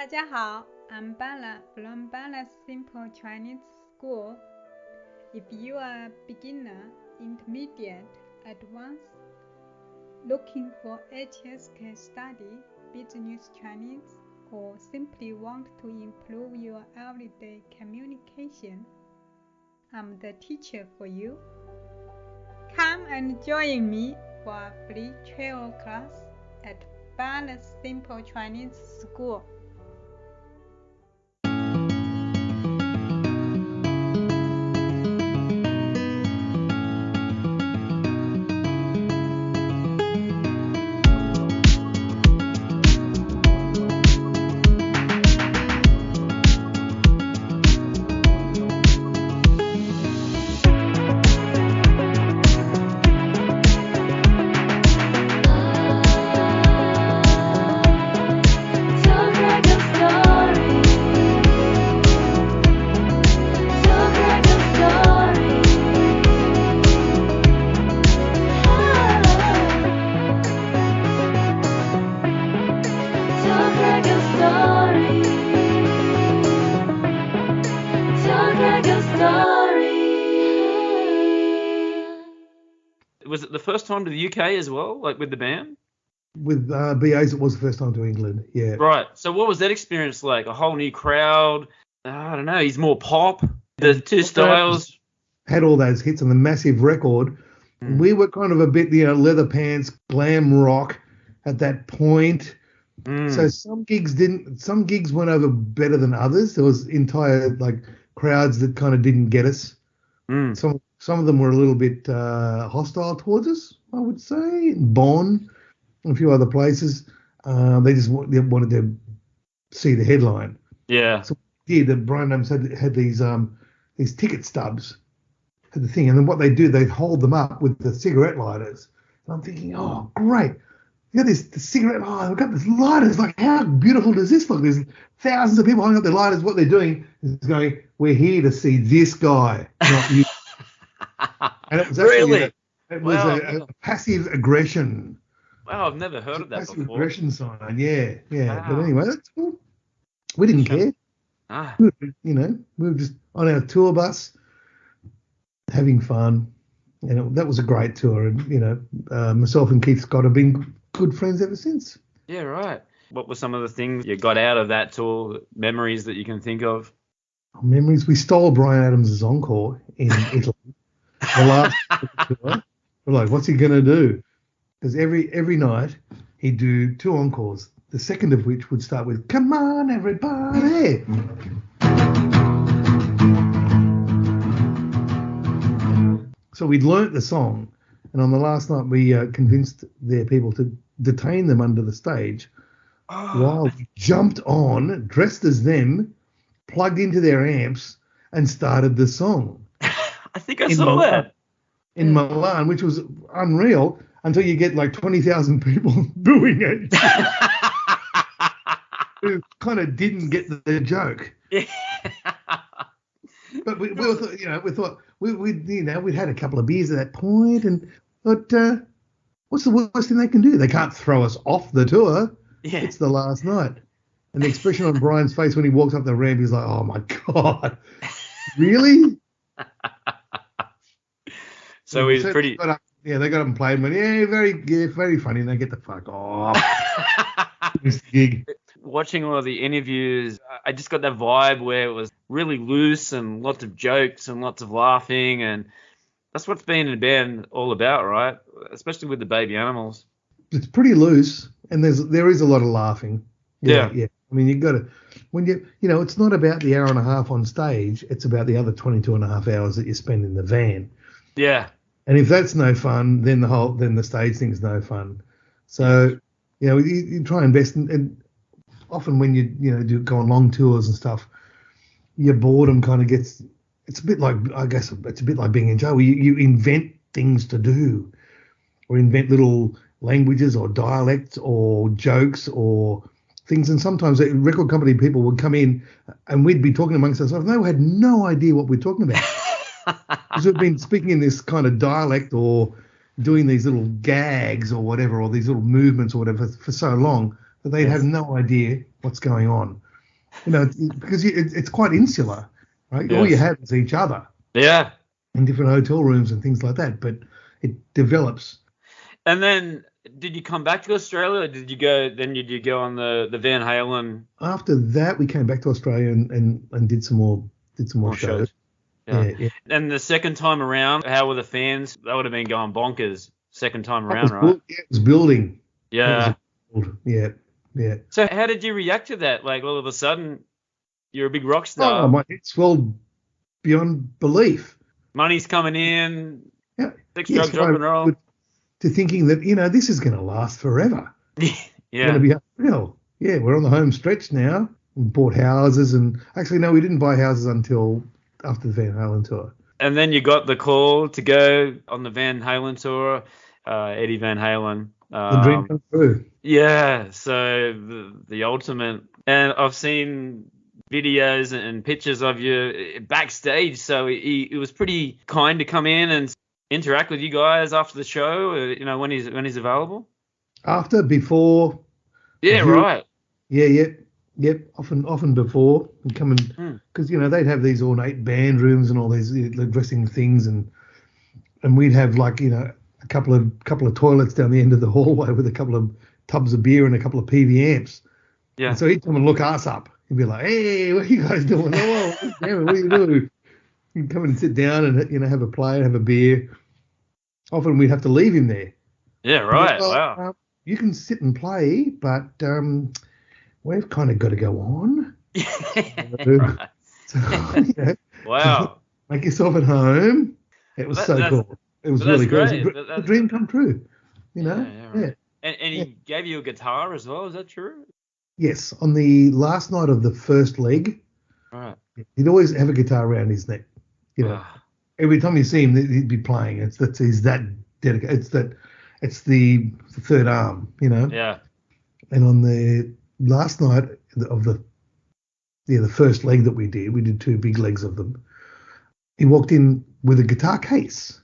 大家好, I'm Bala from Bala's Simple Chinese School. If you are a beginner, intermediate, advanced, looking for HSK study, business Chinese, or simply want to improve your everyday communication, I'm the teacher for you. Come and join me for a free travel class at Bala's Simple Chinese School. Was it the first time to the UK as well, like with the band? With BAs, it was the first time to England, yeah. Right. So what was that experience like? A whole new crowd? I don't know. He's more pop. The two styles. Had all those hits on the massive record. We were kind of a bit, leather pants, glam rock at that point. So some gigs went over better than others. There was entire crowds that kind of didn't get us. Some of them were a little bit hostile towards us, I would say. Bonn and a few other places. They wanted to see the headline. Yeah. So Bryan Adams had these ticket stubs, had the thing, and then what they do, they'd hold them up with the cigarette lighters. And I'm thinking, oh, great. You got the cigarette lighter. We've got this lighters. Like, how beautiful does this look? There's thousands of people holding up their lighters. What they're doing is going, we're here to see this guy, not you. And it was actually a passive aggression. Wow, I've never heard of that passive before. Aggression sign, yeah. Wow. But anyway, that's cool. We didn't care. We were just on our tour bus, having fun. That was a great tour, and myself and Keith Scott have been good friends ever since. Yeah, right. What were some of the things you got out of that tour, memories that you can think of? Memories. We stole Bryan Adams' encore in Italy. The last tour. We're like, what's he going to do? Because every night he'd do two encores, the second of which would start with, come on, everybody. So we'd learnt the song, and on the last night we convinced their people to detain them under the stage while we jumped on, dressed as them, plugged into their amps, and started the song. I think I saw that. In Milan, which was unreal until you get 20,000 people booing it. Who kind of didn't get the joke. Yeah. But we thought we'd had a couple of beers at that point and thought, what's the worst thing they can do? They can't throw us off the tour. Yeah. It's the last night. And the expression on Brian's face when he walks up the ramp, he's like, oh my God, really? So he's pretty. They got up and played and went, very funny. And they get the fuck off. This gig. Watching all of the interviews, I just got that vibe where it was really loose and lots of jokes and lots of laughing, and that's what's been in a band all about, right? Especially with the Baby Animals. It's pretty loose, and there is a lot of laughing. Yeah. I mean, you've got to, when it's not about the hour and a half on stage, it's about the other 22 and a half hours that you spend in the van. Yeah. And if that's no fun, then the stage thing's no fun. So, you try and invest and often when you do go on long tours and stuff, your boredom kind of gets, it's a bit like, I guess it's a bit like being in jail where you invent things to do or invent little languages or dialects or jokes or things. And sometimes record company people would come in and we'd be talking amongst ourselves and they had no idea what we're talking about. Because we've been speaking in this kind of dialect or doing these little gags or whatever, or these little movements or whatever for so long that they'd have no idea what's going on. because it's quite insular, right? Yes. All you have is each other Yeah. in different hotel rooms and things like that. But it develops. And then, did you come back to Australia, or did you go? Then did you go on the Van Halen? After that, we came back to Australia and did some more shows. Yeah. And the second time around, how were the fans? They would have been going bonkers. Second time around, right? It was building. Yeah. Yeah. So how did you react to that? Like all of a sudden, you're a big rock star. Oh, my head swelled beyond belief. Money's coming in. Yeah. Sex, drugs, rock and roll. To thinking that, this is going to last forever. Yeah. It's going to be unreal. Yeah, we're on the home stretch now. We bought houses and actually, no, we didn't buy houses until after the Van Halen tour. And then you got the call to go on the Van Halen tour, Eddie Van Halen. The dream come true. Yeah, so the ultimate. And I've seen videos and pictures of you backstage. So he was pretty kind to come in and interact with you guys after the show, when he's available. Before. Yeah, right. Yeah. Yep, often before and come and because they'd have these ornate band rooms and all these dressing things and we'd have a couple of toilets down the end of the hallway with a couple of tubs of beer and a couple of PV amps. Yeah. And so he'd come and look us up. He'd be like, "Hey, what are you guys doing? Oh, damn it, what do you do?" He'd come and sit down and have a play and have a beer. Often we'd have to leave him there. Yeah, right. Wow. You can sit and play, but we've kind of got to go on. Right. So, wow. Make yourself at home. It was so cool. It was really cool. It was a dream come true. Yeah. And he gave you a guitar as well. Is that true? Yes. On the last night of the first leg, right, he'd always have a guitar around his neck. Every time you see him, he'd be playing. He's that dedicated. It's the third arm. Yeah. And on the last night of the first leg that we did 2 big legs of them. He walked in with a guitar case.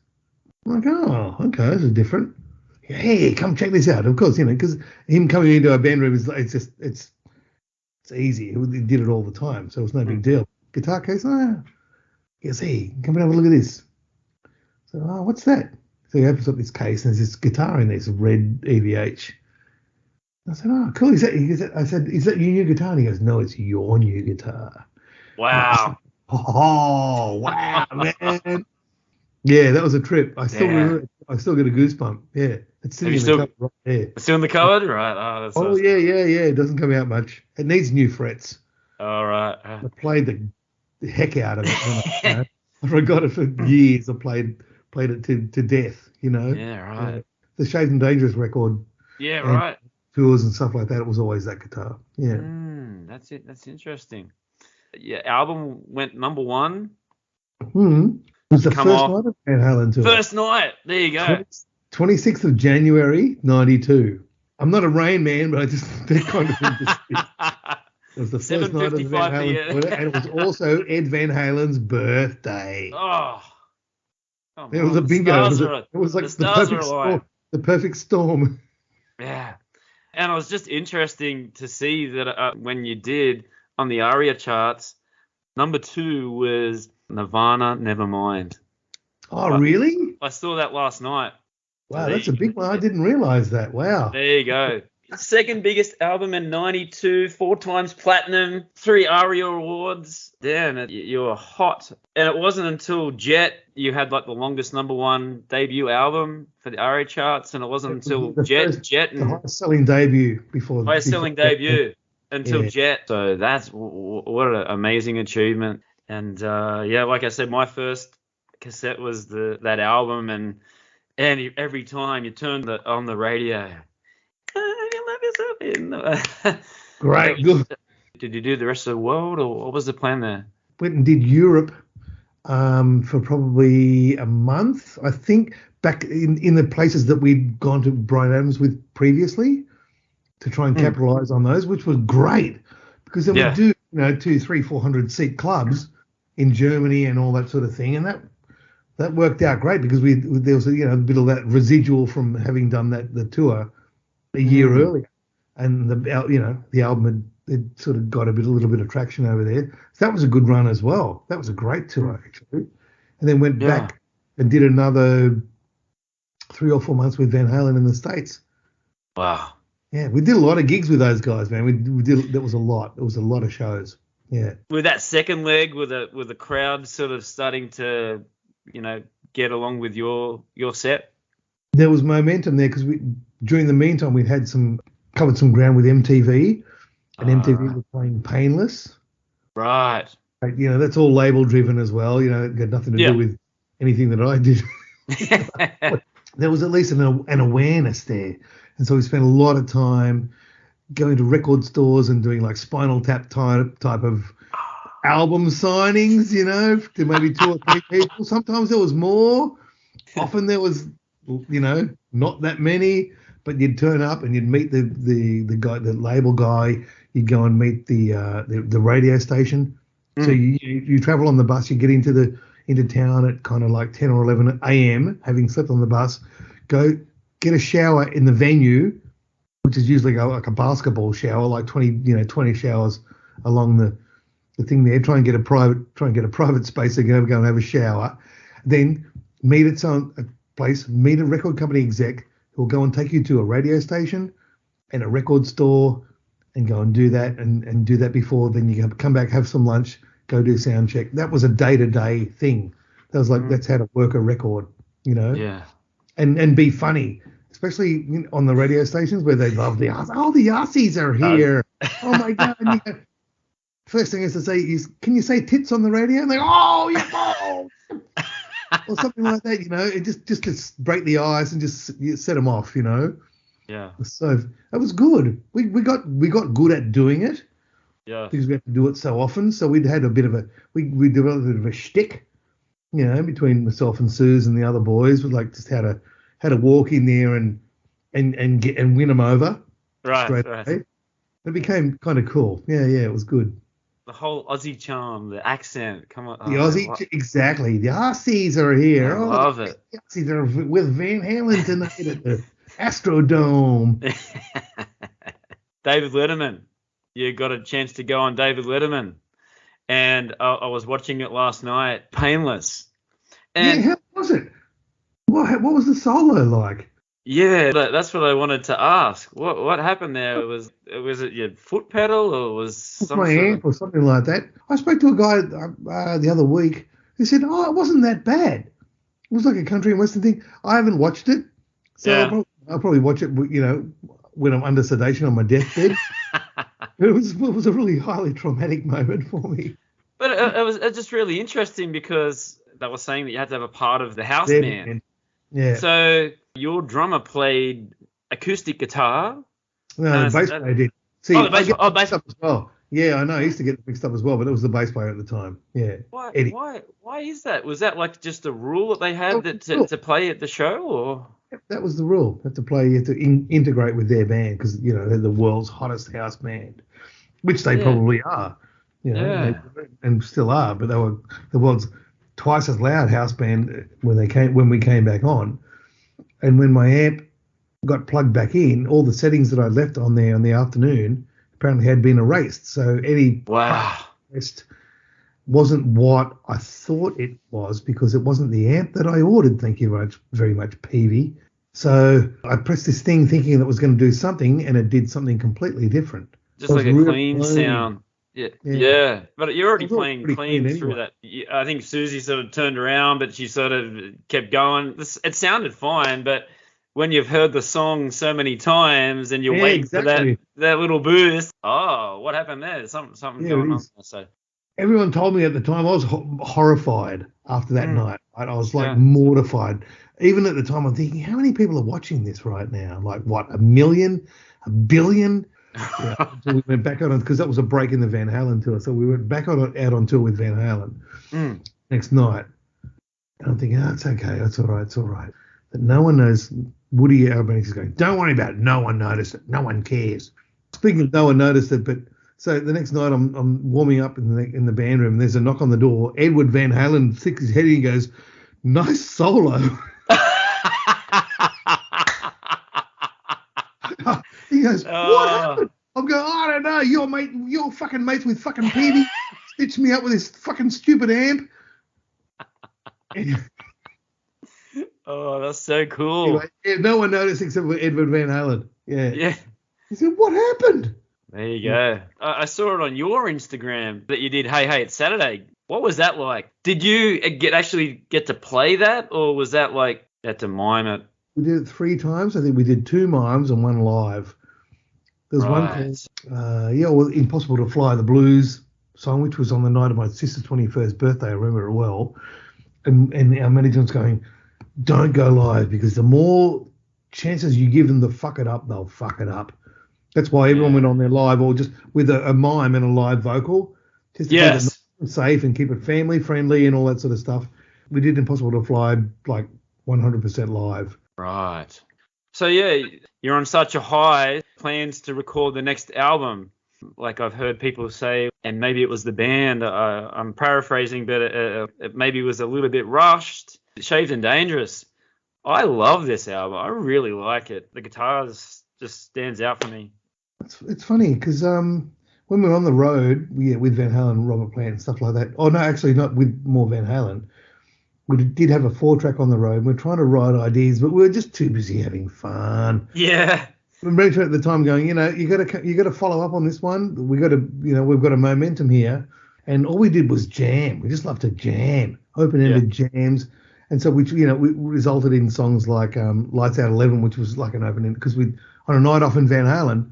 I'm like, oh, okay, this is different. Hey, come check this out. Of course, because him coming into our band room it's easy. He did it all the time, so it was no big deal. Guitar case, yes, hey, come and have a look at this. So, what's that? So he opens up this case and there's this guitar in there, it's a red EVH. I said, oh, cool. I said, is that your new guitar? And he goes, no, it's your new guitar. Wow. Oh, wow, man. Yeah, that was a trip. I still get a goosebump. Yeah. It's sitting in the cupboard right there. It's still in the cupboard? Right. Oh, yeah. It doesn't come out much. It needs new frets. All right. I played the heck out of it. I forgot it for years. I played it to death, Yeah, right. The Shades and Dangerous record. Yeah, right. Tours and stuff like that, it was always that guitar. Yeah. That's it. That's interesting. Yeah, album went number 1. It was the first night of Van Halen tour. First night. There you go. 26th of January, 92. I'm not a Rain Man, but I just that kind of thing. It was the first night of the Van Halen tour, and it was also Ed Van Halen's birthday. Oh. It was a bingo. It was like the perfect storm. Yeah. And it was just interesting to see that when you did on the ARIA charts, number 2 was Nirvana, Nevermind. Oh, really? I saw that last night. Wow, that's a big one. I didn't realize that. Wow. There you go. Second biggest album in 92, 4 times platinum, 3 ARIA awards. Damn, you were hot. And it wasn't until Jet you had the longest number 1 debut album for the ARIA charts, and it wasn't until Jet the highest selling debut before. Highest selling debut until Jet. So that's what an amazing achievement. And like I said, my first cassette was that album, and every time you turned on the radio. Great. Good. Did you do the rest of the world, or what was the plan there? Went and did Europe for probably a month, I think, back in the places that we'd gone to Bryan Adams with previously, to try and capitalize on those, which was great, because then we do 200, 300, 400 seat clubs in Germany and all that sort of thing, and that worked out great because there was a bit of that residual from having done the tour a year earlier. And the album had they'd sort of got a little bit of traction over there. So that was a good run as well. That was a great tour, actually. And then went back and did another 3 or 4 months with Van Halen in the States. Wow. Yeah, we did a lot of gigs with those guys, man. We did. That was a lot. It was a lot of shows. Yeah. With that second leg, with the crowd sort of starting to, get along with your set. There was momentum there because during the meantime we'd had covered some ground with MTV, and MTV was playing Painless. Right. That's all label driven as well. It got nothing to do with anything that I did. There was at least an awareness there. And so we spent a lot of time going to record stores and doing like Spinal Tap type of album signings, to maybe 2 or 3 people. Sometimes there was more. Often there was, not that many. But you'd turn up and you'd meet the guy, the label guy. You'd go and meet the radio station. So you travel on the bus. You get into town at kind of like 10 or 11 a.m. having slept on the bus. Go get a shower in the venue, which is usually like a basketball shower, like 20 showers along the thing there. Try and get a private space to go and have a shower. Then meet at a place, meet a record company exec who will go and take you to a radio station and a record store and go and do that and do that before. Then you come back, have some lunch, go do sound check. That was a day-to-day thing. That was like, that's how to work a record, Yeah. And be funny, especially on the radio stations where they love the Aussies. Oh, the Aussies are here. Oh, my God. First thing is to say is, can you say tits on the radio? And they go, oh, yeah, oh. Or something like that, it just to break the ice and just set them off, Yeah. So it was good. We got good at doing it. Yeah. Because we had to do it so often. So we developed a bit of a shtick, between myself and Suze and the other boys, with like just how to walk in there and win them over. Right. Away. It became kind of cool. Yeah, it was good. The whole Aussie charm, the accent, come on. The Aussie, exactly. The Aussies are here. I love it. The Aussies are with Van Halen tonight at the Astrodome. David Letterman. You got a chance to go on David Letterman. And I was watching it last night, Painless. And how was it? What was the solo like? Yeah, that's what I wanted to ask. What happened there? Was it your foot pedal or was my amp or something like that? I spoke to a guy the other week who said, "Oh, it wasn't that bad. It was like a country and western thing." I haven't watched it, so I'll probably watch it, when I'm under sedation on my deathbed. It was a really highly traumatic moment for me. But it was just really interesting because they were saying that you had to have a part of the house band. Yeah. So your drummer played acoustic guitar. No, the bass player did. See, the bass player as well. Yeah, I know. He used to get mixed up as well, but it was the bass player at the time. Yeah. Eddie. Why is that? Was that like just a rule that they had to play at the show, or? That was the rule. You have to integrate with their band because they're the world's hottest house band, which they probably are. And still are. But they were the world's twice as loud house band when we came back on. And when my amp got plugged back in, all the settings that I left on there in the afternoon apparently had been erased. So any rest wasn't what I thought it was because it wasn't the amp that I ordered. Thank you very much, Peavy. So I pressed this thing thinking that it was going to do something, and it did something completely different. Just like a clean sound. Yeah. But you're already playing clean through that. I think Susie sort of turned around, but she sort of kept going. It sounded fine, but when you've heard the song so many times and you wait for that little boost, what happened there? Something going on. So everyone told me at the time I was horrified after that night. I was like mortified. Even at the time, I'm thinking, how many people are watching this right now? Like what, 1 million, 1 billion? So we went back on because that was a break in the Van Halen tour. So we went back out on tour with Van Halen next night. And I'm thinking, it's okay, it's all right. But no one knows. Woody Albanese is going, don't worry about it. No one noticed it. No one cares. Speaking of no one noticed it, but so the next night I'm warming up in the band room and there's a knock on the door. Edward Van Halen sticks his head in and goes, nice solo. He goes, what happened? I'm going, I don't know, your fucking mates with fucking Peavy stitched me up with this fucking stupid amp. Oh, that's so cool. Anyway, yeah, no one noticed except for Edward Van Halen. Yeah. Yeah. He said, what happened? There you go. I saw it on your Instagram that you did Hey Hey It's Saturday. What was that like? Did you actually get to play that, or was that like you had to mime it? We did it 3 times. I think we did 2 mimes and 1 live. There's one called Impossible to Fly, the blues song, which was on the night of my sister's 21st birthday. I remember it well. And our management's going, don't go live, because the more chances you give them to fuck it up, they'll fuck it up. That's why everyone went on there live, or just with a mime and a live vocal, just to keep it nice and safe and keep it family friendly and all that sort of stuff. We did Impossible to Fly like 100% live. Right. So yeah, you're on such a high. Plans to record the next album, like I've heard people say, and maybe it was the band. I'm paraphrasing, but it maybe was a little bit rushed. Shaved and Dangerous. I love this album. I really like it. The guitars just stands out for me. It's funny because when we were on the road, with Van Halen and Robert Plant and stuff like that. Oh no, actually not with more Van Halen. We did have a 4-track on the road. We're trying to write ideas, but we were just too busy having fun. Yeah. We were at the time going, you got to follow up on this one. We've got a momentum here, and all we did was jam. We just love to jam, open-ended jams, and so we resulted in songs like Lights Out 11, which was like an open-end, because on a night off in Van Halen,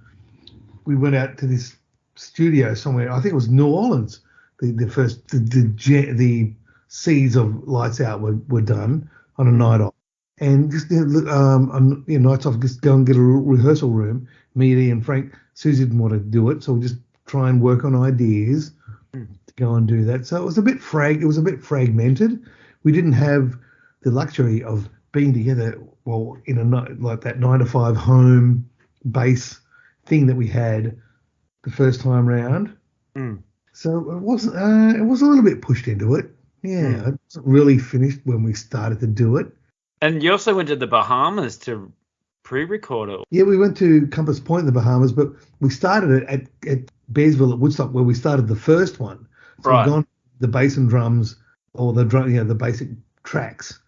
we went out to this studio somewhere. I think it was New Orleans. The seeds of Lights Out were done on a night off. And just on nights off, just go and get a rehearsal room. Me, Eddie, and Frank. Suzi didn't want to do it, so we just try and work on ideas to go and do that. So it was a bit fragmented. We didn't have the luxury of being together. Well, in like that 9 to 5 home base thing that we had the first time round. So it was a little bit pushed into it. Yeah, it wasn't really finished when we started to do it. And you also went to the Bahamas to pre-record it. Yeah, we went to Compass Point in the Bahamas, but we started it at Bearsville at Woodstock, where we started the first one. So we've gone the bass and drums, or the basic tracks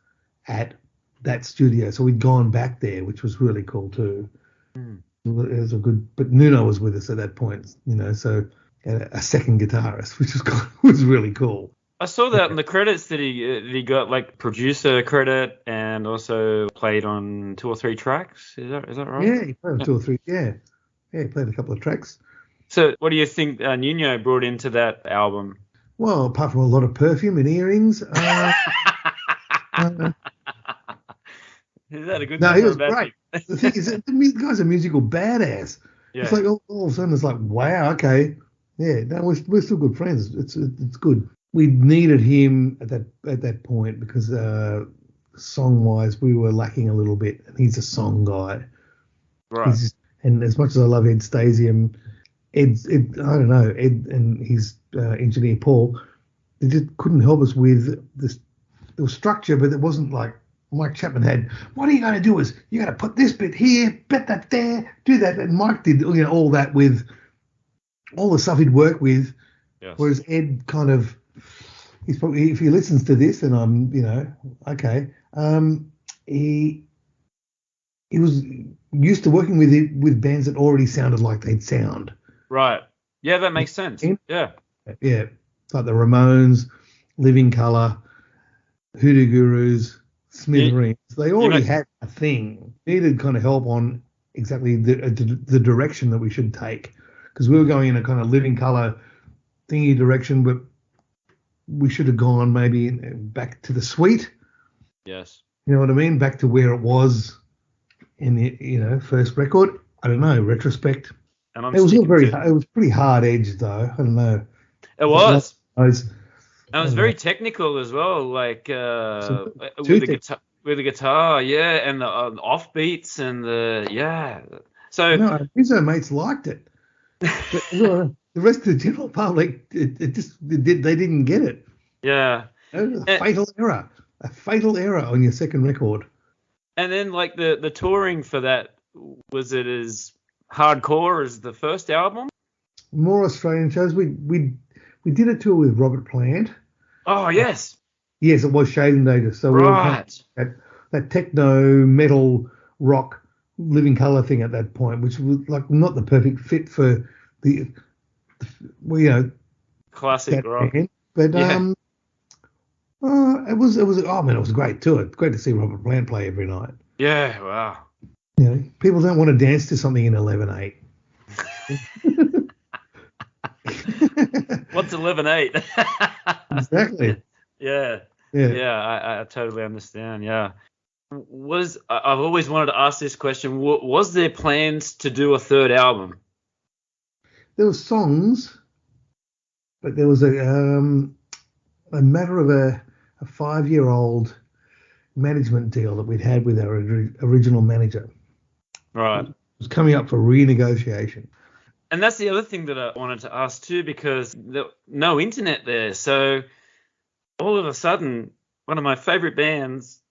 at that studio. So we'd gone back there, which was really cool too. It was but Nuno was with us at that point, so a second guitarist, which was really cool. I saw that in the credits that he got like producer credit and also played on 2 or 3 tracks. Is that right? Yeah, he played on 2 or 3. Yeah, he played a couple of tracks. So what do you think Nuno brought into that album? Well, apart from a lot of perfume and earrings. Is that a good thing? No, he was great. The thing is, the guy's a musical badass. Yeah. It's like all of a sudden it's like, wow, okay, yeah, no, we're still good friends. It's good. We needed him at that point because song wise we were lacking a little bit, and he's a song guy. Right. And as much as I love Ed Stasium, Ed and his engineer Paul, they just couldn't help us with this. There was structure, but it wasn't like Mike Chapman had. What are you going to do? Is you got to put this bit here, bet that there, do that. And Mike did all that with all the stuff he'd work with. Yes. Whereas Ed kind of, he's probably, if he listens to this, and I'm, okay. He was used to working with bands that already sounded like they'd sound. Right. Yeah, that makes sense. Yeah. Yeah. Like the Ramones, Living Colour, Hoodoo Gurus, Smithereens. They already had a thing. Needed kind of help on exactly the direction that we should take, because we were going in a kind of Living Colour thingy direction, but we should have gone maybe back to the suite. Yes. You know what I mean? Back to where it was in the first record. I don't know. Retrospect. And it was it was pretty hard edged though. I don't know. It was. And it was very technical as well, like with the guitar, yeah, and the offbeats and So his mates liked it. But, the rest of the general public, they didn't get it. Yeah. It was a fatal error on your second record. And then like the touring for that, was it as Hardcore as the first album. More Australian shows. We did a tour with Robert Plant. Oh yes. Yes, it was Shade and Danger. So we were kind of that techno metal rock Living Colour thing at that point, which was like not the perfect fit for the well, you know, classic rock. Band. But it was oh man, it was a great tour. It's great to see Robert Plant play every night. Yeah, wow. You know, people don't want to dance to something in 11/8. What's 11/8? Exactly. Yeah. I totally understand. Yeah. I've always wanted to ask this question. Was there plans to do a third album? There were songs, but there was a matter of a 5-year-old management deal that we'd had with our original manager. Right. It was coming up for renegotiation. And that's the other thing that I wanted to ask too, because no internet there. So all of a sudden, one of my favorite bands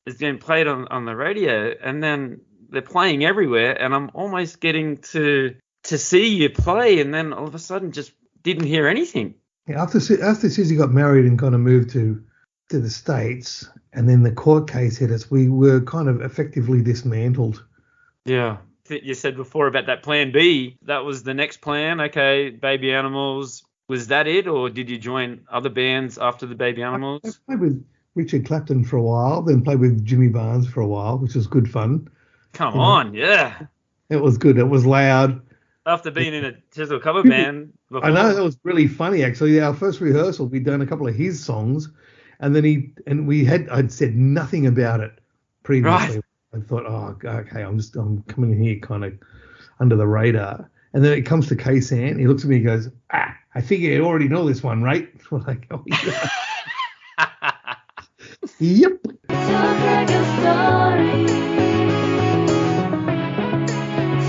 is being played on the radio, and then they're playing everywhere, and I'm almost getting to see you play, and then all of a sudden just didn't hear anything. Yeah, after Suzi got married and kind of moved to the States, and then the court case hit us, we were kind of effectively dismantled. Yeah. You said before about that plan B. That was the next plan. Okay, Baby Animals. Was that it, or did you join other bands after the Baby Animals? I played with Richard Clapton for a while, then played with Jimmy Barnes for a while, which was good fun. Come on, yeah. It was good. It was loud. After being in a Chisel cover band before. I know, that was really funny actually. Our first rehearsal, we'd done a couple of his songs, and then I'd said nothing about it previously. Right. I thought, oh, okay, I'm coming in here kind of under the radar. And then it comes to K-San. He looks at me and goes, I think you already know this one, right? I'm like, oh, yeah. Yep. Talk like a story.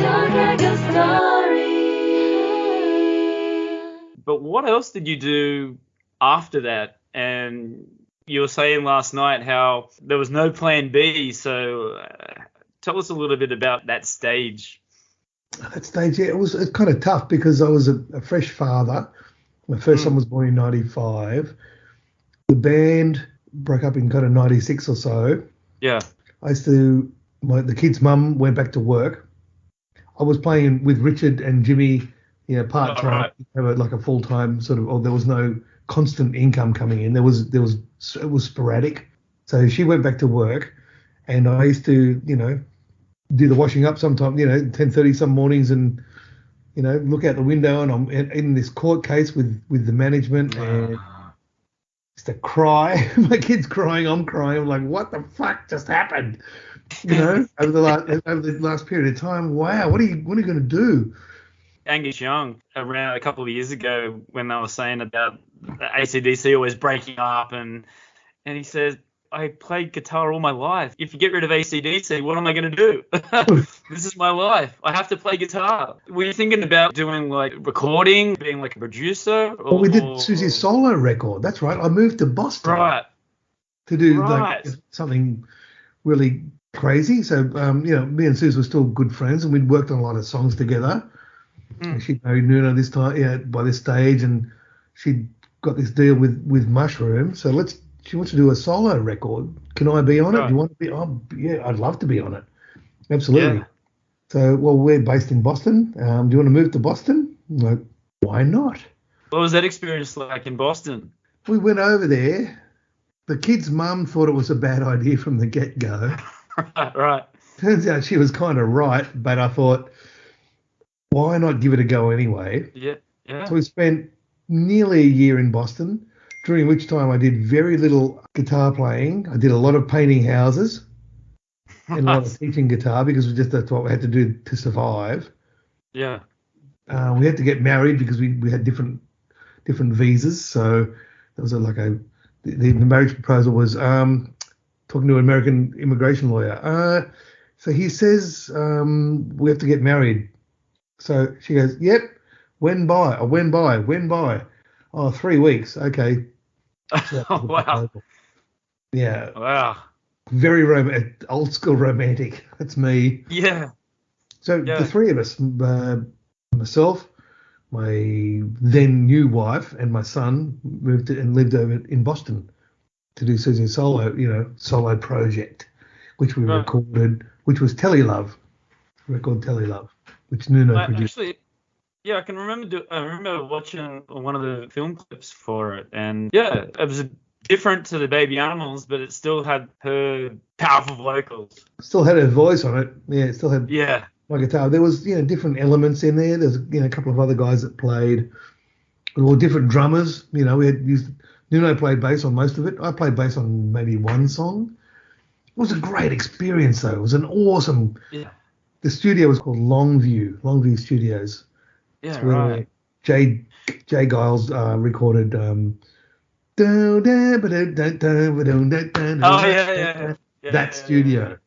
Talk like a story. But what else did you do after that? And you were saying last night how there was no plan B. So tell us a little bit about that stage. That stage, yeah, it's kind of tough because I was a fresh father. My first son was born in 95. The band broke up in kind of 96 or so. Yeah. I used to, the kid's mum went back to work. I was playing with Richard and Jimmy, part-time. Oh, right. Have like a full-time sort of, there was no constant income coming in. It was sporadic. So she went back to work, and I used to, do the washing up sometime, 10:30 some mornings, and look out the window, and I'm in this court case with the management, and just a cry. My kid's crying, I'm crying. I'm like, what the fuck just happened? Over the last period of time. Wow, what are you going to do? Angus Young, around a couple of years ago, when they were saying about AC/DC always breaking up, and he says, I played guitar all my life. If you get rid of AC/DC, what am I going to do? This is my life. I have to play guitar. Were you thinking about doing like recording, being like a producer? Well, we did Suzi's solo record. That's right. I moved to Boston. Right. To do like something really crazy. So, me and Suze were still good friends, and we'd worked on a lot of songs together. And she'd married Nuno this time, by this stage, and she'd got this deal with Mushroom. So she wants to do a solo record. Can I be on it? Do you want to be? Oh, yeah, I'd love to be on it. Absolutely. Yeah. So, we're based in Boston. Do you want to move to Boston? I'm like, why not? What was that experience like in Boston? We went over there. The kid's mum thought it was a bad idea from the get-go. Right. Turns out she was kind of right, but I thought, why not give it a go anyway? Yeah. So we spent nearly a year in Boston, during which time I did very little guitar playing. I did a lot of painting houses and a lot of teaching guitar, because that's what we had to do to survive. Yeah. We had to get married because we had different visas. So there was the marriage proposal was talking to an American immigration lawyer. So he says we have to get married. So she goes, yep, when by? When by? Oh, 3 weeks. Okay. So wow. Yeah. Wow. Very old school romantic. That's me. Yeah. So Yeah. the three of us, myself, my then new wife, and my son moved and lived over in Boston to do Suzi's solo project, which we Right. recorded, which was record Telly Love, which Nuno produced. Actually, yeah, I can remember. I remember watching one of the film clips for it, and yeah, it was different to the Baby Animals, but it still had her powerful vocals. Still had her voice on it. Yeah, it still had Yeah, my guitar. There was different elements in there. There's a couple of other guys that played. We were different drummers. We had used. Nuno played bass on most of it. I played bass on maybe one song. It was a great experience, though. It was an awesome. yeah, The studio was called Longview Studios. yeah, It's where right. Jay Giles recorded. Oh yeah. That studio.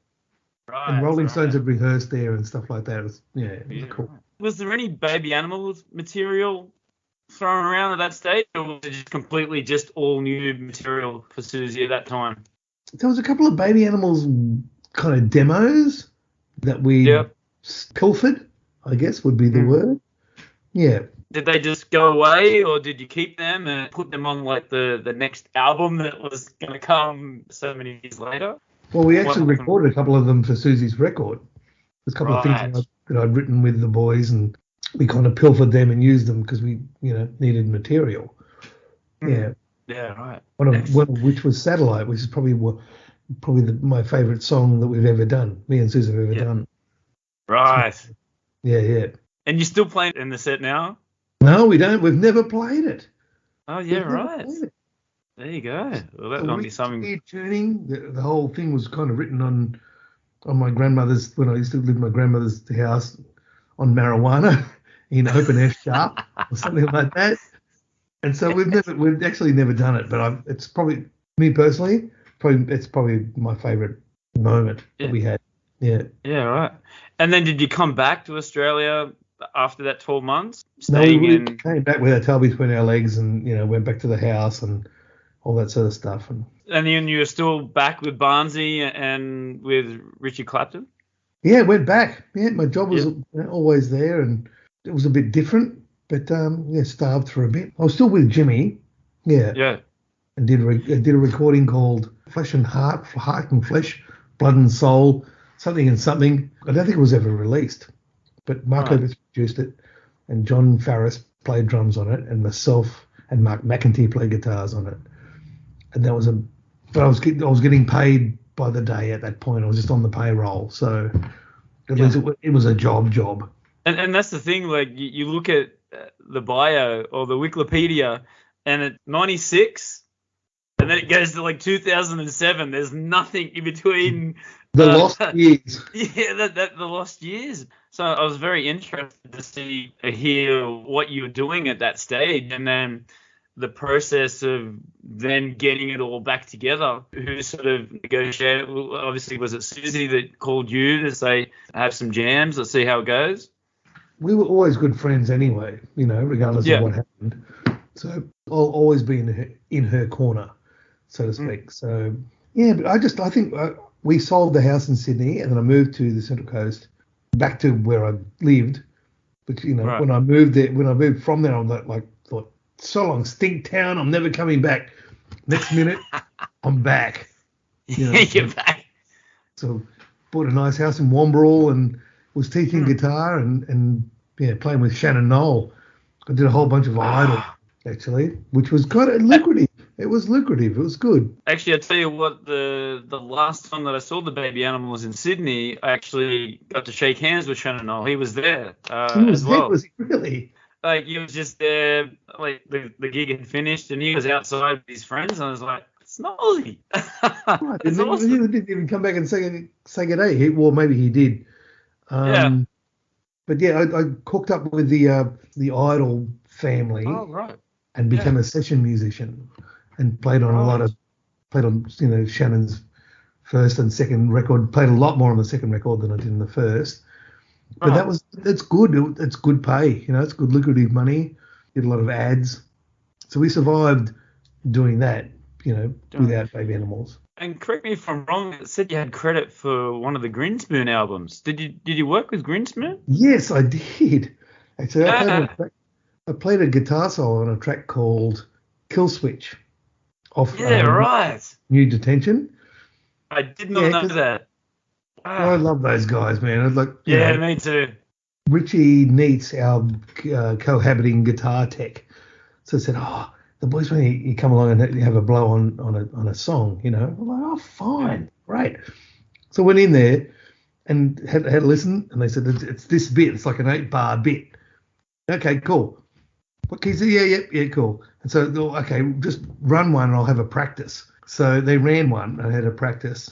Right. And Rolling right. Stones had rehearsed there and stuff like that. It was cool. Right. Was there any Baby Animals material thrown around at that stage, or was it just all new material for Suzi at that time? There was a couple of Baby Animals kind of demos that we pilfered, I guess would be the word. Yeah. Did they just go away, or did you keep them and put them on like the next album that was going to come so many years later? Well, we actually recorded a couple of them for Suzi's record. There's a couple of things that I'd written with the boys, and we kind of pilfered them and used them because we, needed material. Yeah. Yeah, right. One of which was Satellite, which is probably my favourite song that we've ever done. Me and Suzi have ever done. Right. So, yeah. And you still playing in the set now? No, we don't. We've never played it. Oh, yeah, right. There you go. Well, that might be something. Tuning. The whole thing was kind of written on my grandmother's, when I used to live in my grandmother's house, on marijuana in open F sharp or something like that. And so we've actually never done it, but it's probably, me personally, it's probably my favourite moment that we had. Yeah. Yeah, right. And then did you come back to Australia after that 12 months? No, we came back with our tail between our legs and, went back to the house and all that sort of stuff. And then you were still back with Barnsey and with Richie Clapton? Yeah, went back. Yeah, my job was always there, and it was a bit different, but starved for a bit. I was still with Jimmy. Yeah. Yeah. And did a recording called Flesh and Heart and Flesh, Blood and Soul, something and something. I don't think it was ever released, but Mark Opitz produced it, and John Farris played drums on it, and myself and Mark McEntee played guitars on it. And that was but I was getting paid by the day at that point. I was just on the payroll, so at least it was a job. And that's the thing, like you look at the bio or the Wikipedia, and at 96, and then it goes to like 2007. There's nothing in between. The lost years. Yeah, the lost years. So I was very interested to hear what you were doing at that stage, and then the process of then getting it all back together. Who sort of negotiated? Well, obviously, was it Suzi that called you to say, have some jams, let's see how it goes? We were always good friends anyway, regardless of what happened. So I'll always be in her corner, so to speak. So, yeah, but I think we sold the house in Sydney, and then I moved to the Central Coast, back to where I lived. But, when I moved from there, I thought, so long, stink town, I'm never coming back. Next minute, I'm back. You're back. So bought a nice house in Wamberal and was teaching guitar and playing with Shannon Knoll. I did a whole bunch of Idol, actually, which was kind of lucrative. It was lucrative. It was good. Actually, I'll tell you what, the last time that I saw the Baby Animals in Sydney, I actually got to shake hands with Shannon Knoll. He was there as well. Was he really? Like, he was just there, like, the gig had finished, and he was outside with his friends, and I was like, it's Nosy. It's awesome. He didn't even come back and say good day. Well, maybe he did. But yeah, I hooked up with the Idol family and became a session musician and played on Shannon's first and second record. Played a lot more on the second record than I did in the first. But it's good. It's good pay. It's good lucrative money. Did a lot of ads. So we survived doing that, without Baby Animals. And correct me if I'm wrong, it said you had credit for one of the Grinspoon albums. Did you work with Grinspoon? Yes, I did. Actually, Ah, I played a guitar solo on a track called Kill Switch off yeah, right. New Detention. I did Yeah, not know because that. I Wow. love those guys, man. It's like, Yeah, me too. Richie Neats, our cohabiting guitar tech. So I said, oh, the boys, when you come along and you have a blow on a song, I'm like, oh, fine, great. So I went in there and had a listen, and they said, it's this bit. It's like an 8-bar bit. Okay, cool. What keys? Yeah, cool. And so, okay, just run one and I'll have a practice. So they ran one and I had a practice.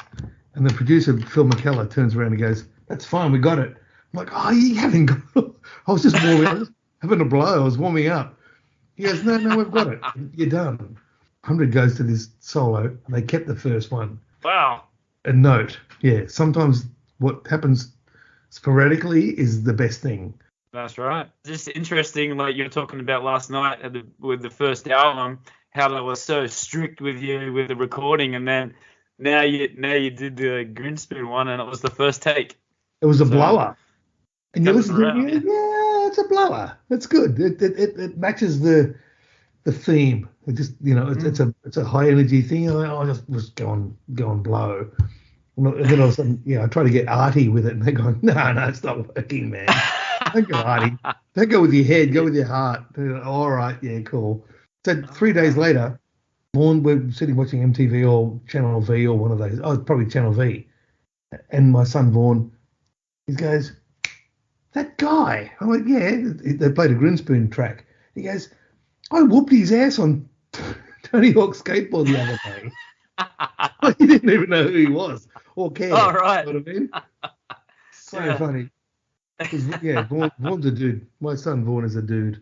And the producer, Phil McKellar, turns around and goes, that's fine, we got it. I'm like, oh, you haven't got it. I was just warming up, I was having a blow. I was warming up. He goes, no, we've got it. You're done. 100 goes to this solo, and they kept the first one. Wow. A note. Yeah, sometimes what happens sporadically is the best thing. That's right. Just interesting, like you were talking about last night with the first album, how they were so strict with you with the recording, and then now you did the Grinspoon one, and it was the first take. It was a So, blower. And you coming listen to it, around, and you go, yeah, it's a blower. It's good. It matches the theme. It just, it's a high energy thing. I just was going blow. And then all of a sudden, I try to get arty with it, and they're going, no, it's not working, man. Don't go arty. Don't go with your head. Go with your heart. All right, yeah, cool. So 3 days later, we're sitting watching MTV or Channel V or one of those. Oh, probably Channel V. And my son Vaughan, he goes, that guy. I'm like, yeah. They played a Grinspoon track. He goes, I whooped his ass on Tony Hawk's skateboard the other day. He didn't even know who he was or care. Oh, right. You know what I mean? So Yeah. funny. 'Cause, yeah, Vaughan's a dude. My son Vaughan is a dude.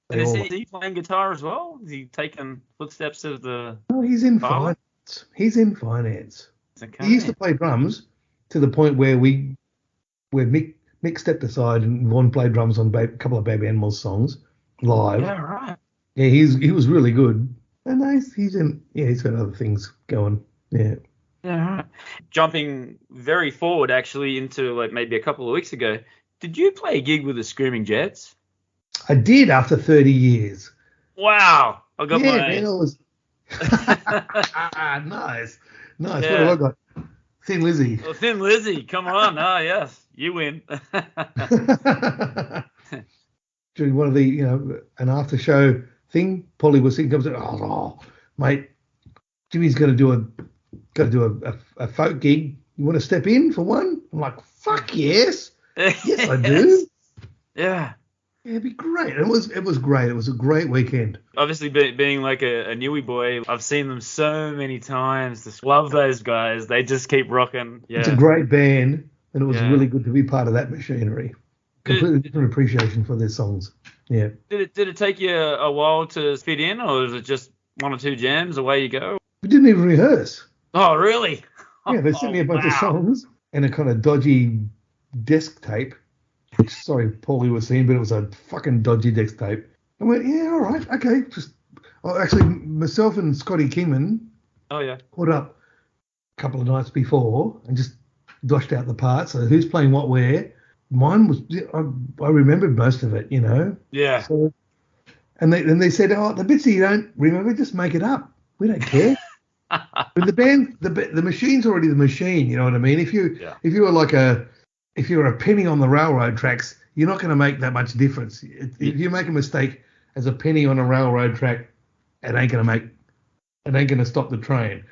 And is he playing guitar as well? Is he taking footsteps of the... No, he's in father? finance. He's in finance. Okay. He used to play drums to the point where Mick stepped aside and Vaughan played drums on a couple of Baby Animals songs live. Yeah, right. Yeah, he was really good. And he's got other things going. Yeah. Yeah, right. Jumping very forward, actually, into like maybe a couple of weeks ago, did you play a gig with the Screaming Jets? I did after 30 years. Wow, I got Yeah, my... man, I was nice. Yeah. What have I got? Thin Lizzy. Well, Thin Lizzy, come on. Oh, yes, you win. During one of the, an after show thing, Polly was sitting, comes, oh, mate, Jimmy's got to do a folk gig. You want to step in for one? I'm like, fuck yes. Yes, I do. Yeah. Yeah, it'd be great. It was great. It was a great weekend. Obviously, being like a newie boy, I've seen them so many times. Just love those guys. They just keep rocking. Yeah. It's a great band, and it was really good to be part of that machinery. Completely different appreciation for their songs. Yeah. Did it take you a while to fit in, or was it just one or two jams, away you go? We didn't even rehearse. Oh, really? Yeah, they sent me a bunch of songs and a kind of dodgy desk tape. Which, sorry, Paulie was saying, but it was a fucking dodgy desk tape. I went, yeah, all right, okay. Actually, myself and Scotty Kingman caught up a couple of nights before and just doshed out the parts. So who's playing what where? Mine was, I remembered most of it, Yeah. So, and they said, oh, the bits that you don't remember, just make it up. We don't care. But the band, the machine's already the machine. You know what I mean? If you were a penny on the railroad tracks, you're not going to make that much difference. If you make a mistake as a penny on a railroad track, it ain't going to stop the train.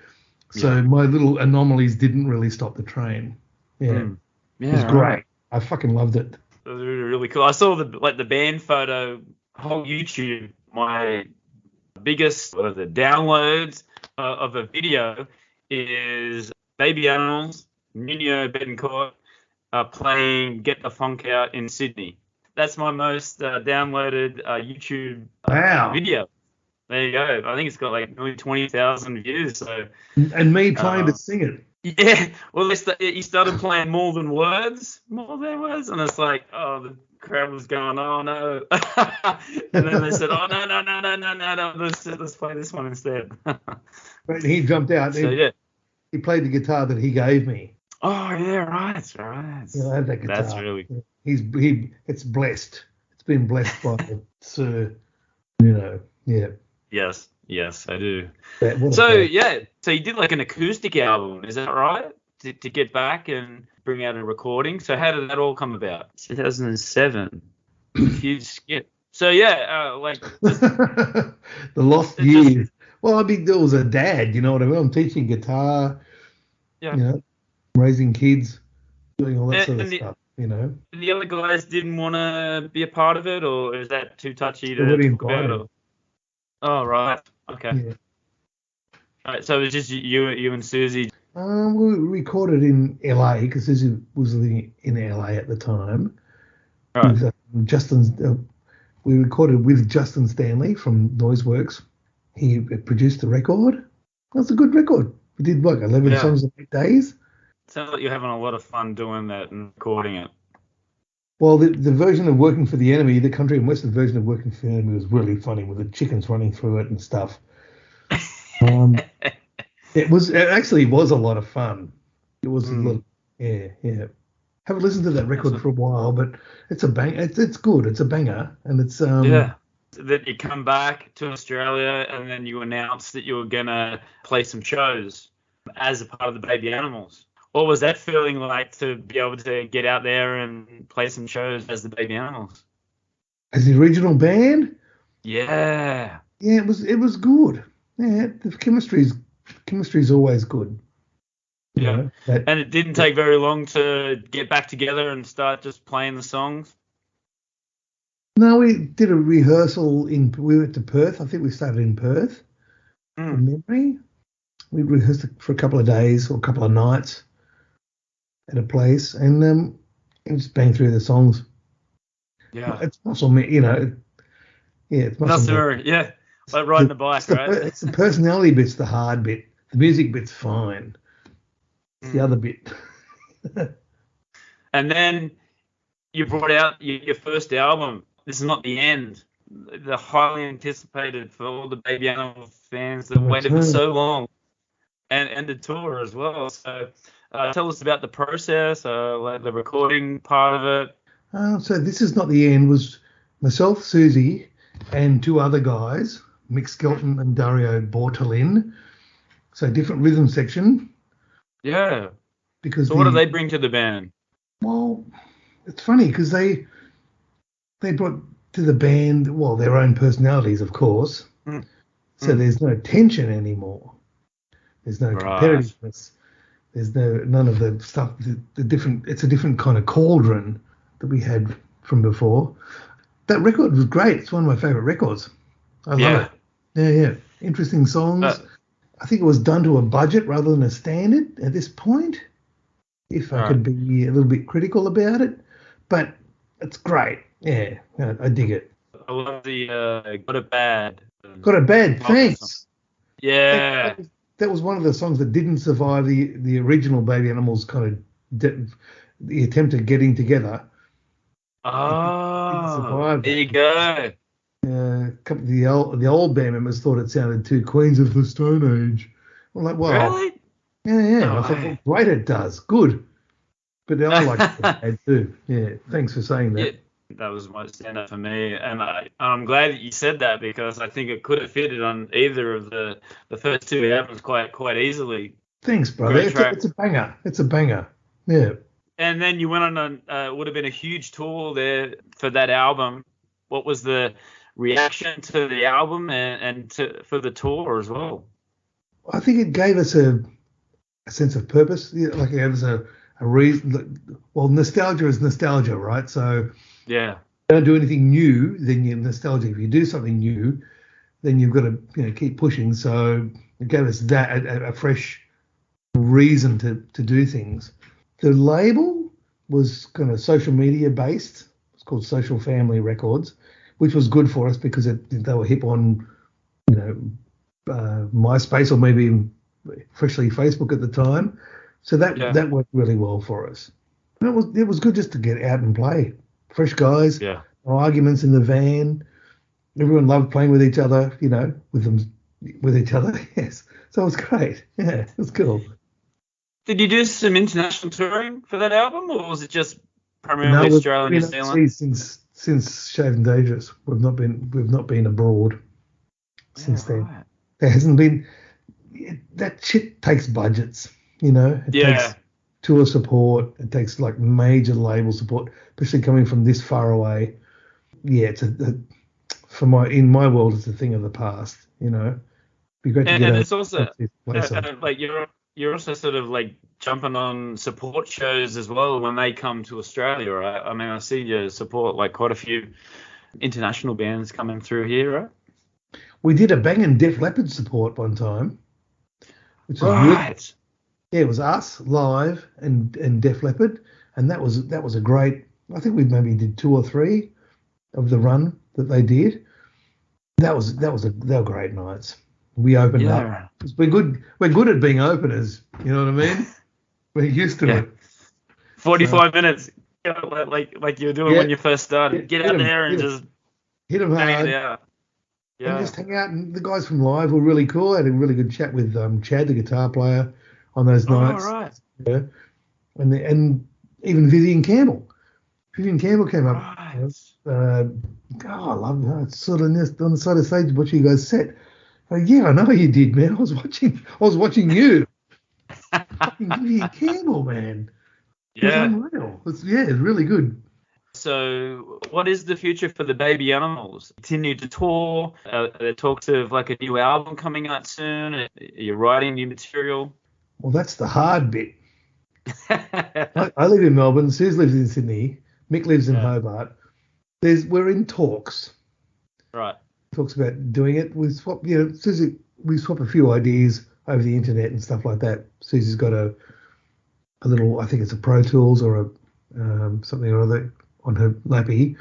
So my little anomalies didn't really stop the train. Yeah, it was great. Right. I fucking loved it. It was really, really cool. I saw the band photo, whole YouTube. My biggest downloads of a video is Baby Animals, Nuno Betancourt, playing Get the Funk Out in Sydney. That's my most downloaded YouTube video. There you go. I think it's got like nearly 20,000 views. So. And me trying to sing it. Yeah. Well, he started playing More Than Words, and it's like, oh, the crowd was going, oh no. And then they said, oh no, let's play this one instead. But he jumped out. So yeah. he played the guitar that he gave me. Oh yeah, right. Yeah, I had that guitar. That's really cool. It's blessed. It's been blessed by Sir. Yeah. Yes, I do. So So you did like an acoustic album, is that right? To get back and bring out a recording. So how did that all come about? 2007. Huge skip. So the lost years. Well, I mean, there was a dad, you know what I mean? I'm teaching guitar, raising kids, doing all that sort of stuff, The other guys didn't want to be a part of it, or is that too touchy They weren't to talk about? invited. Oh, right. Okay. Yeah. All right, so it was just you and Suzi. We recorded in LA because Susie was living in LA at the time. Right. With we recorded with Justin Stanley from Noiseworks. He produced the record. It was a good record. We did 11 songs in 8 days. Sounds like you're having a lot of fun doing that and recording it. Well, the version of Working for the Enemy, the country and western version of Working for the Enemy was really funny with the chickens running through it and stuff. It actually was a lot of fun. It was a lot. Yeah. Haven't listened to that record for a while, but it's a bang. It's good. It's a banger, and it's That you come back to Australia and then you announce that you were gonna play some shows as a part of the Baby Animals. What was that feeling like to be able to get out there and play some shows as the Baby Animals? As the original band? Yeah. Yeah, it was good. Yeah, the chemistry's always good. Yeah. And it didn't take very long to get back together and start just playing the songs? No, we did a rehearsal we went to Perth. I think we started in Perth, from memory. We rehearsed for a couple of days or a couple of nights at a place, and just bang through the songs. Yeah. It's muscle memory, it's muscle memory. Yeah, like riding a bike, right? It's the personality bit's the hard bit. The music bit's fine. It's the other bit. And then you brought out your first album. This is not the end. The highly anticipated for all the Baby Animal fans that waited for so long, and the tour as well. So tell us about the process, like the recording part of it. So This Is Not the End was myself, Suzi, and two other guys, Mick Skelton and Dario Bortolin. So different rhythm section. Yeah. Because what do they bring to the band? Well, it's funny because they brought to the band, their own personalities, of course. So there's no tension anymore. There's no competitiveness. There's none of the stuff. It's a different kind of cauldron that we had from before. That record was great. It's one of my favorite records. I love it. Yeah. Interesting songs. I think it was done to a budget rather than a standard at this point, if I could be a little bit critical about it. But it's great. Yeah, I dig it. I love the Got It Bad. Got It Bad, thanks. Yeah. That was one of the songs that didn't survive the original Baby Animals kind of the attempt at getting together. Oh, there you go. The old band members thought it sounded too Queens of the Stone Age. I'm like, really? Yeah. No, I thought, great, it does. Good. But I like it too. Yeah, thanks for saying that. Yeah, that was my stand-up for me. And I'm glad that you said that because I think it could have fitted on either of the first two albums quite easily. Thanks, brother. It's a banger. It's a banger. Yeah. And then you went on would have been a huge tour there for that album. What was the reaction to the album and for the tour as well? I think it gave us a sense of purpose. Like it gave us a reason. Well, nostalgia is nostalgia, right? So yeah, don't do anything new, then you're nostalgic. If you do something new, then you've got to keep pushing. So it gave us that a fresh reason to do things. The label was kind of social media based. It's called Social Family Records, which was good for us because they were hip on, MySpace or maybe freshly Facebook at the time. So that worked really well for us. And it was good just to get out and play. Fresh guys, no arguments in the van. Everyone loved playing with each other, with each other. Yes. So it was great. Yeah, it was cool. Did you do some international touring for that album, or was it just No, primarily we've Australia and New been Zealand? overseas since Shaved and Dangerous. We've not been abroad since Yeah, then. right. There hasn't been. That shit takes budgets, you know. It Yeah. takes tour support. It takes like major label support, especially coming from this far away. Yeah, it's in my world, it's a thing of the past. You know, be great to get And a it's also place on. like you're also sort of like jumping on support shows as well when they come to Australia, right? I mean, I see you support like quite a few international bands coming through here, right? We did a banging Def Leppard support one time, which was really, Right. yeah, it was us live and Def Leppard, and that was a great. I think we maybe did 2 or 3 of the run that they did. They were great nights. We opened up. Yeah. 'Cause we're good at being openers. You know what I mean? We're used to Yeah. it. 45 minutes, like you were doing Yeah. when you first started. Get out there and hit 'em, just hit 'em bang hard. it out. And Yeah. just hang out. And the guys from Live were really cool. I had a really good chat with Chad, the guitar player, on those Oh, nights. right. And even Vivian Campbell. Vivian Campbell came up. Right. I love her. It's sort of just on the side of the stage watching you guys set. Yeah, I know you did, man. I was watching you. Fucking Vivian Campbell, man. It was Yeah. unreal. It's really good. So, what is the future for the Baby Animals? Continue to tour? There talks of like a new album coming out soon. Are you writing new material? Well, that's the hard bit. I live in Melbourne. Suze lives in Sydney. Mick lives in Yeah. Hobart. We're in talks. Right. Talks about doing it. We swap a few ideas over the internet and stuff like that. Susie's got a little, I think it's a Pro Tools or a something or other on her lappy.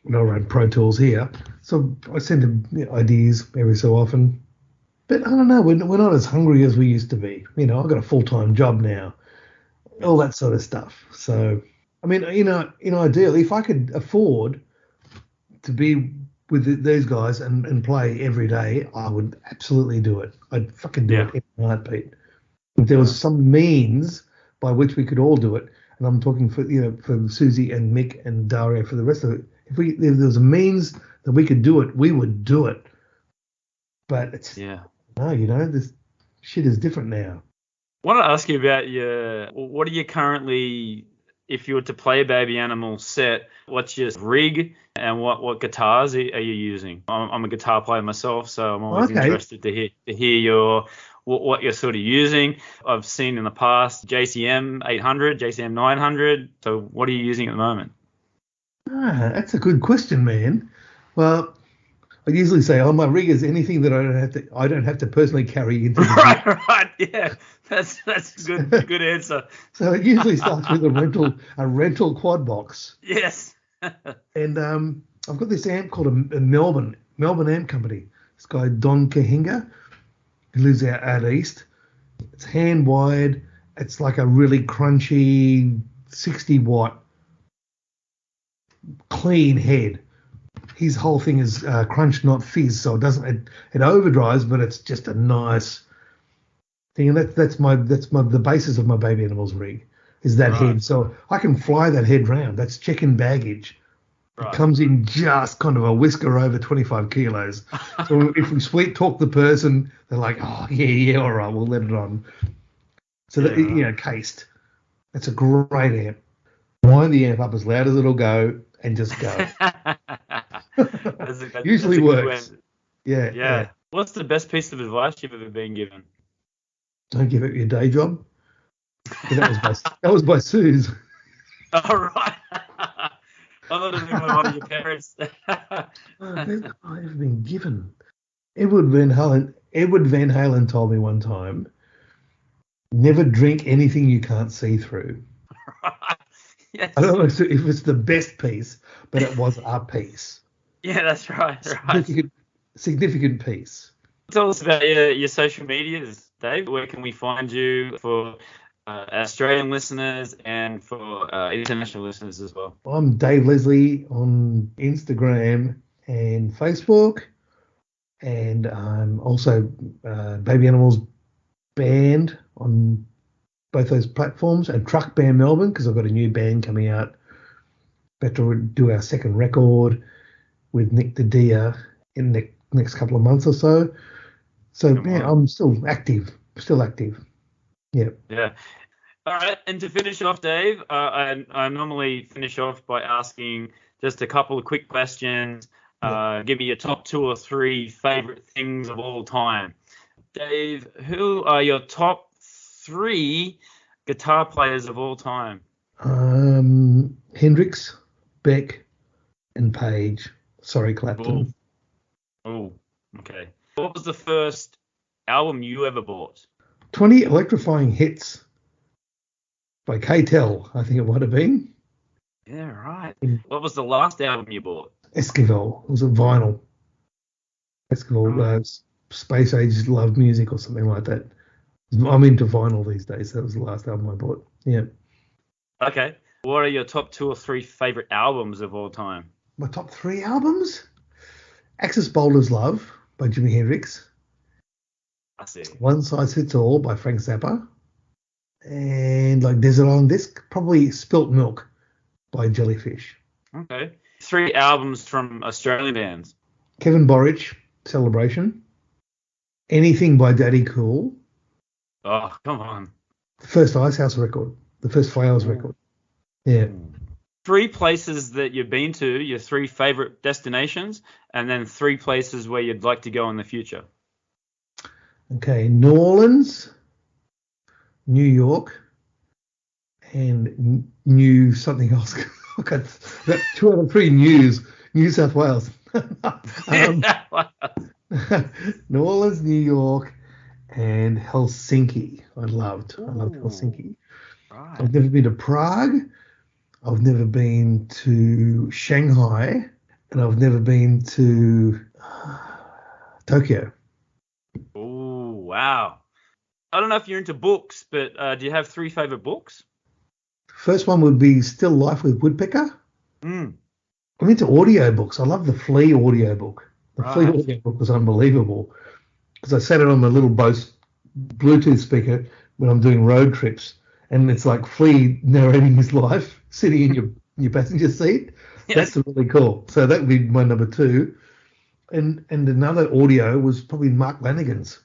And I run Pro Tools here, so I send her ideas every so often. But I don't know, we're not as hungry as we used to be. You know, I've got a full-time job now, all that sort of stuff. So, I mean, ideally, if I could afford to be with these guys and play every day, I would absolutely do it. I'd fucking do it in a heartbeat. If there was some means by which we could all do it, and I'm talking for Susie and Mick and Daria, for the rest of it, if there was a means that we could do it, we would do it. But it's this shit is different now. I want to ask you about what are you currently, if you were to play a Baby Animal set, what's your rig and what guitars are you using? I'm a guitar player myself, so I'm always interested to hear what you're sort of using. I've seen in the past JCM 800, JCM 900. So what are you using at the moment? That's a good question, man. Well, I usually say, my rig is anything that I don't have to personally carry into the right, yeah, that's a good answer. So it usually starts with a rental quad box. Yes. And I've got this amp called a Melbourne amp company. This guy Don Kahinga, who lives out east. It's hand wired. It's like a really crunchy 60-watt clean head. His whole thing is crunch, not fizz, so it overdrives, but it's just a nice thing. And that's the basis of my Baby Animals rig is that head. So I can fly that head round. That's check-in baggage. It comes in just kind of a whisker over 25 kilos. So if we sweet talk the person, they're like, oh yeah, all right, we'll let it on. So cased. That's a great amp. Wind the amp up as loud as it'll go and just go. Usually works. Yeah. What's the best piece of advice you've ever been given? Don't give up your day job. That was by Suze. All right. I thought it was one of your parents. I've been given. Edward Van Halen told me one time, never drink anything you can't see through. Yes. I don't know if it's the best piece, but it was a piece. Yeah, that's right. Significant piece. Tell us about your social medias, Dave. Where can we find you for Australian listeners and for international listeners as well? I'm Dave Leslie on Instagram and Facebook, and I'm also Baby Animals Band on both those platforms, and Truck Band Melbourne, because I've got a new band coming out. About to do our second record with Nick Dadia in the next couple of months or so. So yeah, I'm still active. Yeah. Yeah. All right. And to finish off, Dave, I normally finish off by asking just a couple of quick questions. Give me your top 2 or 3 favorite things of all time. Dave, who are your top 3 guitar players of all time? Hendrix, Beck, and Page. Sorry, Clapton. Oh, okay. What was the first album you ever bought? 20 Electrifying Hits by K-Tel, I think it might have been. Yeah, right. What was the last album you bought? Esquivel. It was a vinyl. Esquivel, Space Age Love Music or something like that. I'm into vinyl these days. That was the last album I bought. Yeah. Okay. What are your top 2 or 3 favorite albums of all time? My top 3 albums? Axis Boulder's Love by Jimi Hendrix. I see. One Size Fits All by Frank Zappa. And like Desert Island Disc, probably Spilt Milk by Jellyfish. Okay. 3 albums from Australian bands. Kevin Borich, Celebration. Anything by Daddy Cool. Oh, come on. The first Icehouse record. The first Flowers record. Yeah. 3 places that you've been to, your 3 favorite destinations, and then 3 places where you'd like to go in the future. Okay, New Orleans, New York, and New something else. I got 2 out of 3 New South Wales. New Orleans, New York, and Helsinki. I loved Helsinki. Right. I've never been to Prague. I've never been to Shanghai, and I've never been to Tokyo. Oh, wow. I don't know if you're into books, but do you have 3 favorite books? First one would be Still Life with Woodpecker. Mm. I'm into audiobooks. I love the Flea audiobook. The Right. Flea audiobook was unbelievable because I set it on my little Bose Bluetooth speaker when I'm doing road trips, and it's like Flea narrating his life sitting in your passenger seat. Yes. That's really cool. So that would be my number 2. And another audio was probably Mark Lanigan's.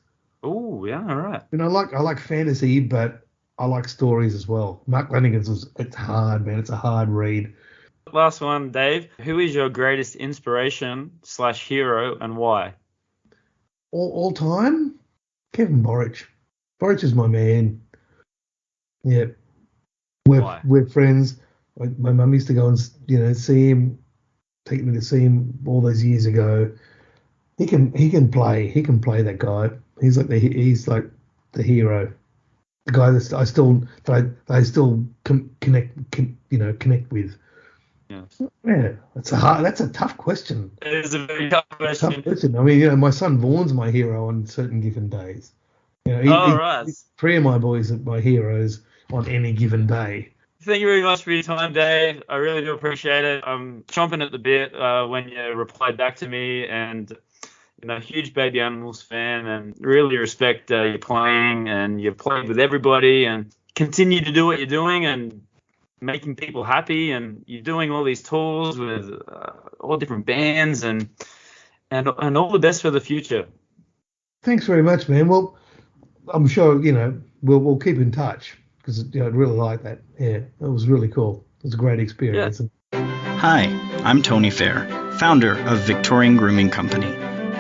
Oh, yeah, all right. I like fantasy, but I like stories as well. Mark Lanigan's it's hard, man. It's a hard read. Last one, Dave. Who is your greatest inspiration/hero and why? All time, Kevin Borich. Borich is my man. Yeah, we're friends. My mum used to go and see him, take me to see him all those years ago. He can play. He can play, that guy. He's like the hero. The guy that I still connect with. Yes. Yeah, that's a tough question. It is a very tough question. Tough question. I mean, my son Vaughn's my hero on certain given days. Right. 3 of my boys are my heroes on any given day. Thank you very much for your time, Dave. I really do appreciate it. I'm chomping at the bit when you replied back to me, and huge Baby Animals fan, and really respect your playing, and you've played with everybody, and continue to do what you're doing, and making people happy, and you're doing all these tours with all different bands, and all the best for the future. Thanks very much, man. Well, I'm sure we'll keep in touch because I'd really like that. Yeah, it was really cool. It was a great experience. Yeah. Hi, I'm Tony Fair, founder of Victorian Grooming Company.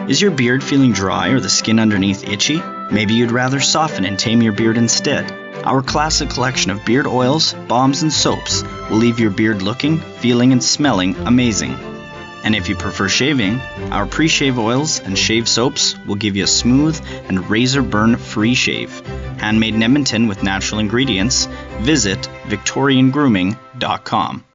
Is your beard feeling dry or the skin underneath itchy? Maybe you'd rather soften and tame your beard instead. Our classic collection of beard oils, balms, and soaps will leave your beard looking, feeling, and smelling amazing. And if you prefer shaving, our pre-shave oils and shave soaps will give you a smooth and razor burn-free shave. Handmade in Edmonton with natural ingredients. Visit VictorianGrooming.com.